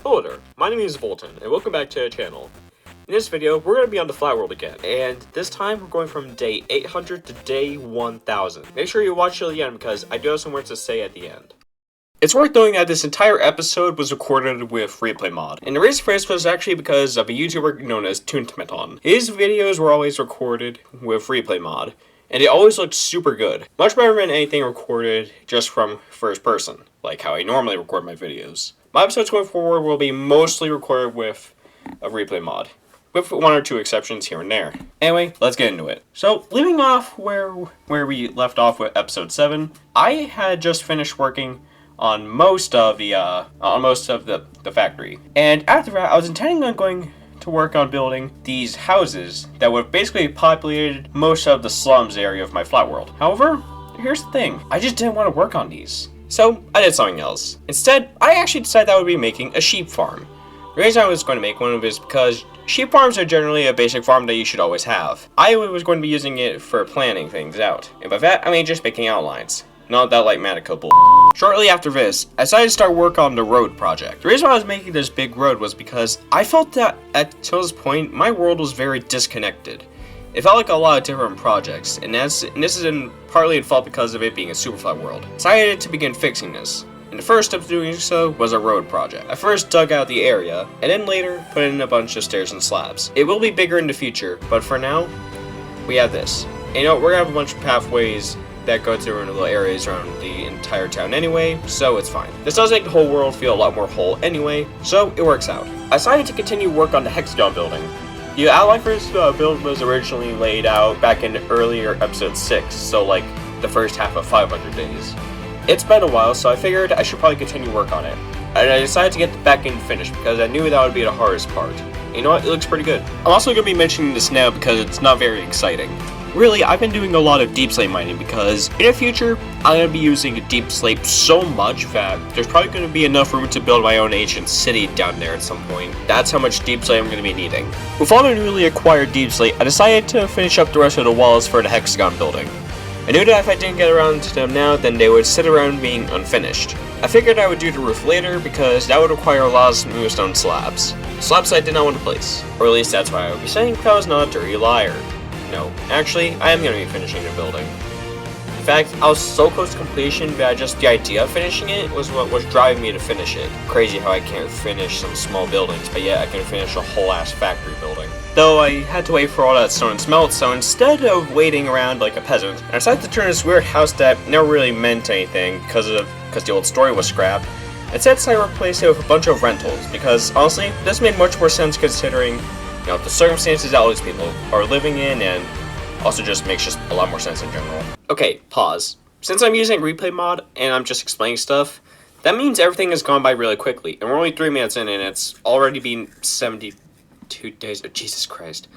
Hello there, my name is Bolton, and welcome back to the channel. In this video, we're going to be on the flat world again, and this time we're going from day 800 to day 1000. Make sure you watch till the end because I do have some words to say at the end. It's worth noting that this entire episode was recorded with replay mod, and the reason for this was actually because of a YouTuber known as Toontomaton. His videos were always recorded with replay mod, and it always looked super good. Much better than anything recorded just from first person, like how I normally record my videos. My episodes going forward will be mostly recorded with a replay mod, with one or two exceptions here and there. Anyway, let's get into it. So, leaving off where we left off with episode 7, I had just finished working on most of the factory. And after that, I was intending on going to work on building these houses that would have basically populated most of the slums area of my flat world. However, here's the thing, I just didn't want to work on these. So, I did something else. Instead, I actually decided I would be making a sheep farm. The reason I was going to make one of it is because sheep farms are generally a basic farm that you should always have. I was going to be using it for planning things out. And by that, I mean just making outlines. Not that like Manico bull. Shortly after this, I decided to start work on the road project. The reason why I was making this big road was because I felt that till this point, my world was very disconnected. It felt like a lot of different projects, and this is partly in fault because of it being a superflat world. So I decided to begin fixing this. And the first step to doing so was a road project. I first dug out the area, and then later put in a bunch of stairs and slabs. It will be bigger in the future, but for now, we have this. And you know, we're gonna have a bunch of pathways that go through into little areas around the entire town anyway, so it's fine. This does make the whole world feel a lot more whole anyway, so it works out. I decided to continue work on the hexagon building. The outline for this build was originally laid out back in earlier episode 6, so like the first half of 500 days. It's been a while, so I figured I should probably continue work on it. And I decided to get the back end finished because I knew that would be the hardest part. You know what, it looks pretty good. I'm also going to be mentioning this now because it's not very exciting. Really, I've been doing a lot of deepslate mining because in the future, I'm going to be using deepslate so much that there's probably going to be enough room to build my own ancient city down there at some point. That's how much deepslate I'm going to be needing. With all the newly acquired deepslate, I decided to finish up the rest of the walls for the hexagon building. I knew that if I didn't get around to them now, then they would sit around being unfinished. I figured I would do the roof later because that would require a lot of smooth stone slabs. Slabs I did not want to place. Or at least that's why I would be saying because I was not a dirty liar. No, actually, I am going to be finishing the building. In fact, I was so close to completion that just the idea of finishing it was what was driving me to finish it. Crazy how I can't finish some small buildings, but yet I can finish a whole ass factory building. Though I had to wait for all that stone to melt, so instead of waiting around like a peasant, I decided to turn this weird house that never really meant anything because the old story was scrapped. Instead, I replaced it with a bunch of rentals because honestly, this made much more sense considering the circumstances that all these people are living in, and also just makes just a lot more sense in general. Okay, pause. Since I'm using replay mod and I'm just explaining stuff, that means everything has gone by really quickly, and we're only 3 minutes in and it's already been 72 days. Oh, Jesus Christ.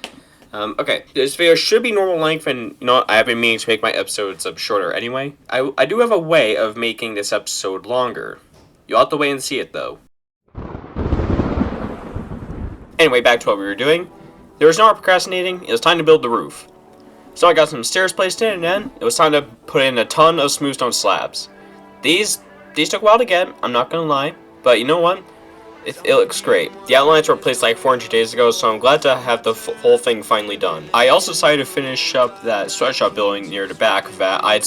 Okay, this video should be normal length, and I have been meaning to make my episodes up shorter anyway. I do have a way of making this episode longer. You'll have to wait and see it though. Anyway, back to what we were doing. There was no more procrastinating, it was time to build the roof. So I got some stairs placed in, and then it was time to put in a ton of smooth stone slabs. These took a while to get, I'm not gonna lie, but you know what? It looks great. The outlines were placed like 400 days ago, so I'm glad to have the whole thing finally done. I also decided to finish up that sweatshop building near the back of that. I'd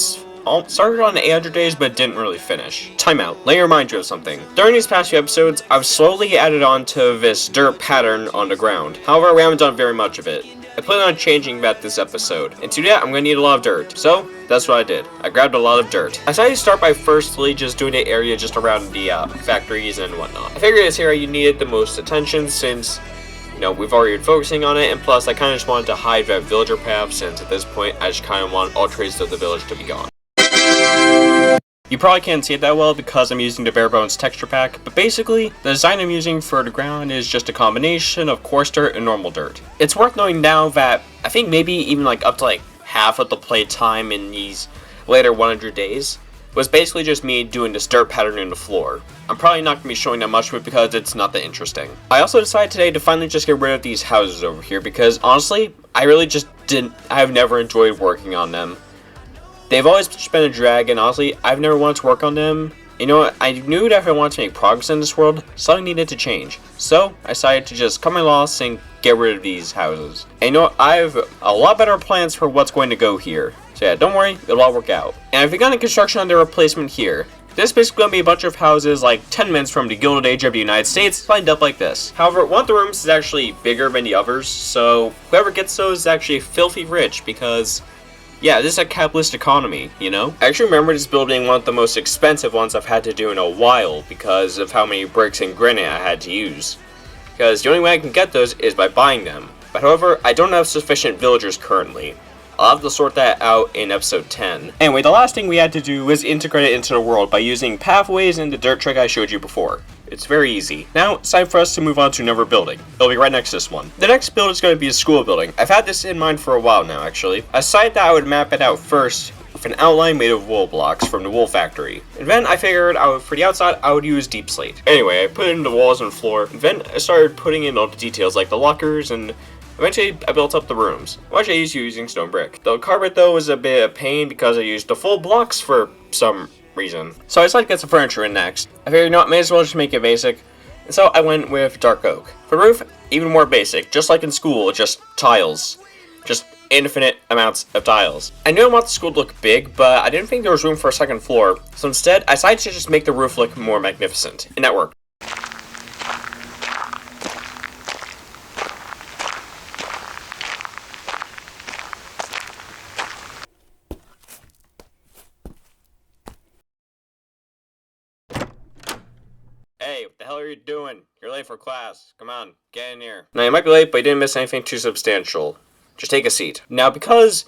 started on 800 days, but didn't really finish. Timeout. Let me remind you of something. During these past few episodes, I've slowly added on to this dirt pattern on the ground. However, we haven't done very much of it. I plan on changing that this episode, and to do that, I'm going to need a lot of dirt. So, that's what I did. I grabbed a lot of dirt. I decided to start by firstly just doing the area just around the factories and whatnot. I figured this area you needed the most attention since we've already been focusing on it, and plus I kind of just wanted to hide that villager path since at this point I just kind of want all traces of the village to be gone. You probably can't see it that well because I'm using the bare bones texture pack, but basically, the design I'm using for the ground is just a combination of coarse dirt and normal dirt. It's worth knowing now that I think maybe even up to half of the play time in these later 100 days was basically just me doing this dirt pattern in the floor. I'm probably not going to be showing that much of it because it's not that interesting. I also decided today to finally just get rid of these houses over here because honestly, I really just I've never enjoyed working on them. They've always just been a drag, and honestly, I've never wanted to work on them You know what, I knew that if I wanted to make progress in this world, something needed to change. So, I decided to just cut my loss and get rid of these houses. And you know what, I have a lot better plans for what's going to go here. So yeah, don't worry, it'll all work out. And I've begun construction on the replacement here. This is basically going to be a bunch of houses like 10 minutes from the Gilded Age of the United States, lined up like this. However, one of the rooms is actually bigger than the others, so whoever gets those is actually filthy rich because, yeah, this is a capitalist economy, you know? I actually remember this building one of the most expensive ones I've had to do in a while because of how many bricks and granite I had to use. Because the only way I can get those is by buying them. But however, I don't have sufficient villagers currently. I'll have to sort that out in episode 10. Anyway, the last thing we had to do was integrate it into the world by using pathways and the dirt trick I showed you before. It's very easy. Now, it's time for us to move on to another building. It'll be right next to this one. The next build is going to be a school building. I've had this in mind for a while now, actually. I decided that I would map it out first with an outline made of wool blocks from the wool factory. And then I figured for the outside, I would use deep slate. Anyway, I put it in the walls and floor, and then I started putting in all the details like the lockers and eventually, I built up the rooms, which I used using stone brick. The carpet, though, was a bit of a pain because I used the full blocks for some reason. So I decided to get some furniture in next. I figured, you know what, may as well just make it basic. And so I went with dark oak. For the roof, even more basic. Just like in school, just tiles. Just infinite amounts of tiles. I knew I wanted the school to look big, but I didn't think there was room for a second floor. So instead, I decided to just make the roof look more magnificent. And that worked. Hey, what the hell are you doing? You're late for class. Come on, get in here. Now, you might be late, but you didn't miss anything too substantial. Just take a seat. Now, because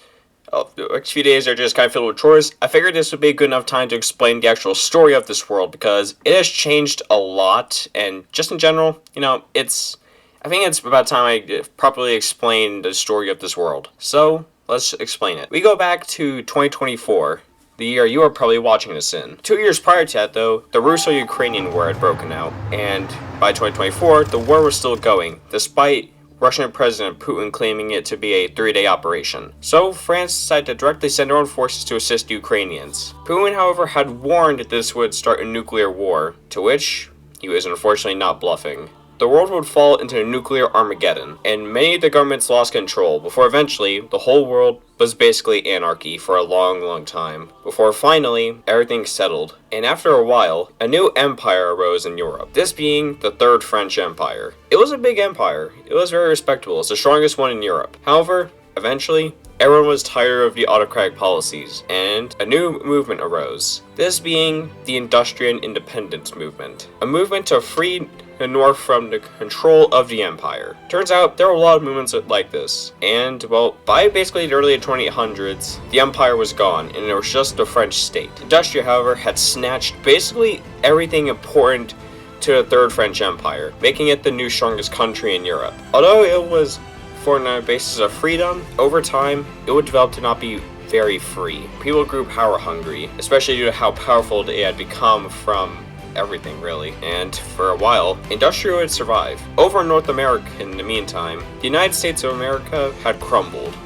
the next few days are just kind of filled with chores, I figured this would be a good enough time to explain the actual story of this world, because it has changed a lot, and just in general, you know, I think it's about time I properly explain the story of this world. So, let's explain it. We go back to 2024. The year you are probably watching this in. 2 years prior to that, though, the Russo-Ukrainian War had broken out, and by 2024, the war was still going, despite Russian President Putin claiming it to be a 3-day operation. So, France decided to directly send their own forces to assist Ukrainians. Putin, however, had warned that this would start a nuclear war, to which he was unfortunately not bluffing. The world would fall into a nuclear Armageddon, and many of the governments lost control, before eventually, the whole world was basically anarchy for a long time, before finally, everything settled. And after a while, a new empire arose in Europe, this being the Third French Empire. It was a big empire, it was very respectable, it's the strongest one in Europe. However, eventually, everyone was tired of the autocratic policies, and a new movement arose. This being the Industrial Independence Movement, a movement to free the North from the control of the Empire. Turns out there were a lot of movements like this, and well, by basically the early 2000s, the Empire was gone, and there was just the French state. Industria, however, had snatched basically everything important to the Third French Empire, making it the new strongest country in Europe. Although it was formed on a basis of freedom, over time, it would develop to not be very free. People grew power hungry, especially due to how powerful they had become from everything, really. And for a while, industry would survive. Over in North America, in the meantime, the United States of America had crumbled.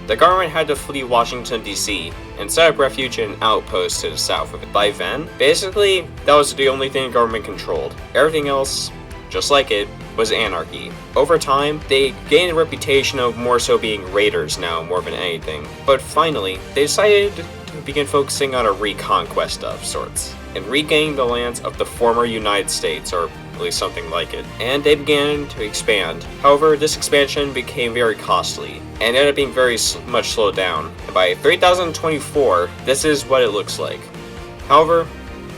The government had to flee Washington, D.C., and set up refuge in an outpost to the south of it. By then, basically, that was the only thing the government controlled. Everything else, just like it, was anarchy. Over time, they gained a reputation of more so being raiders now, more than anything. But finally, they decided to begin focusing on a reconquest of sorts, and regaining the lands of the former United States, or at least something like it. And they began to expand. However, this expansion became very costly, and ended up being very much slowed down. And by 3024, this is what it looks like. However,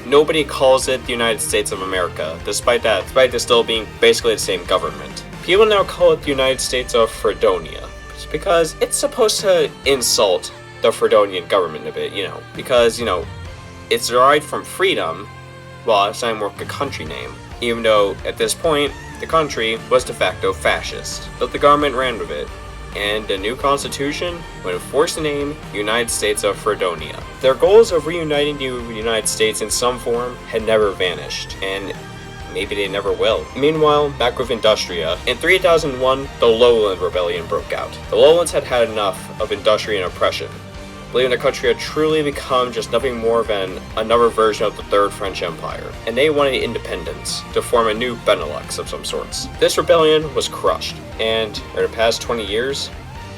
nobody calls it the United States of America, despite this still being basically the same government. People now call it the United States of Fredonia, because it's supposed to insult the Fredonian government a bit, you know, because, you know, it's derived from freedom, while it's not more like a country name, even though, at this point, the country was de facto fascist, but the government ran with it, and the new constitution would enforce the name United States of Fredonia. Their goals of reuniting the United States in some form had never vanished, and maybe they never will. Meanwhile, back with Industria, in 3001, the Lowland Rebellion broke out. The Lowlands had had enough of Industrian oppression, believing the country had truly become just nothing more than another version of the Third French Empire, and they wanted independence to form a new Benelux of some sorts. This rebellion was crushed, and in the past 20 years,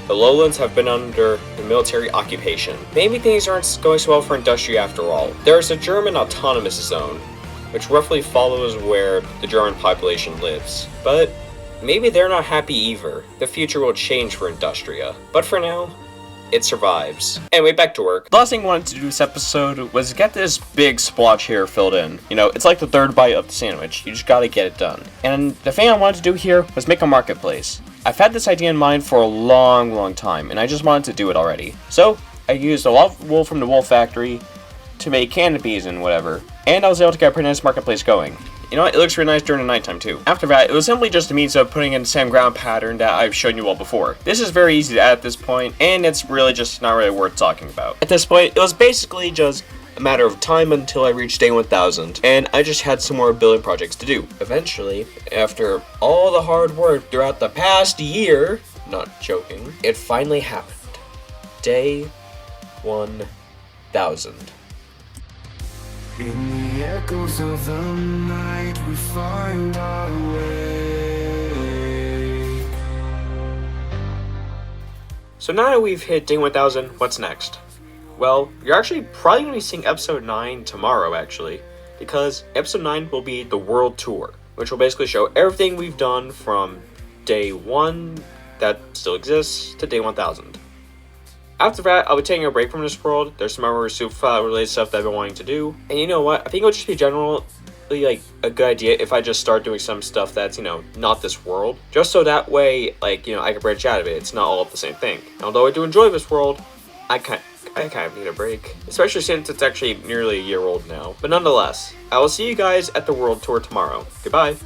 the lowlands have been under the military occupation. Maybe things aren't going so well for industry after all. There is a German autonomous zone, which roughly follows where the German population lives. But maybe they're not happy either. The future will change for Industria. But for now, it survives. Anyway, back to work. The last thing I wanted to do this episode was get this big splotch here filled in. You know, it's like the third bite of the sandwich. You just gotta get it done. And the thing I wanted to do here was make a marketplace. I've had this idea in mind for a long time, and I just wanted to do it already. So, I used a lot of wool from the wool factory to make canopies and whatever, and I was able to get a pretty nice marketplace going. You know what, it looks really nice during the nighttime too. After that, it was simply just a means of putting in the same ground pattern that I've shown you all before. This is very easy to add at this point, and it's really just not really worth talking about. At this point, it was basically just a matter of time until I reached day 1000, and I just had some more building projects to do. Eventually, after all the hard work throughout the past year, not joking, it finally happened. Day 1000. In the echoes of the night we find our way. So now that we've hit day 1000, what's next? Well, you're actually probably going to be seeing episode 9 tomorrow, actually, because episode 9 will be the world tour, which will basically show everything we've done from day 1 that still exists to day 1000. After that, I'll be taking a break from this world. There's some other superflat related stuff that I've been wanting to do. And you know what? I think it would just be generally like a good idea if I just start doing some stuff that's, not this world. Just so that way, I can branch out of it. It's not all the same thing. And although I do enjoy this world, I kind of need a break. Especially since it's actually nearly a year old now. But nonetheless, I will see you guys at the world tour tomorrow. Goodbye.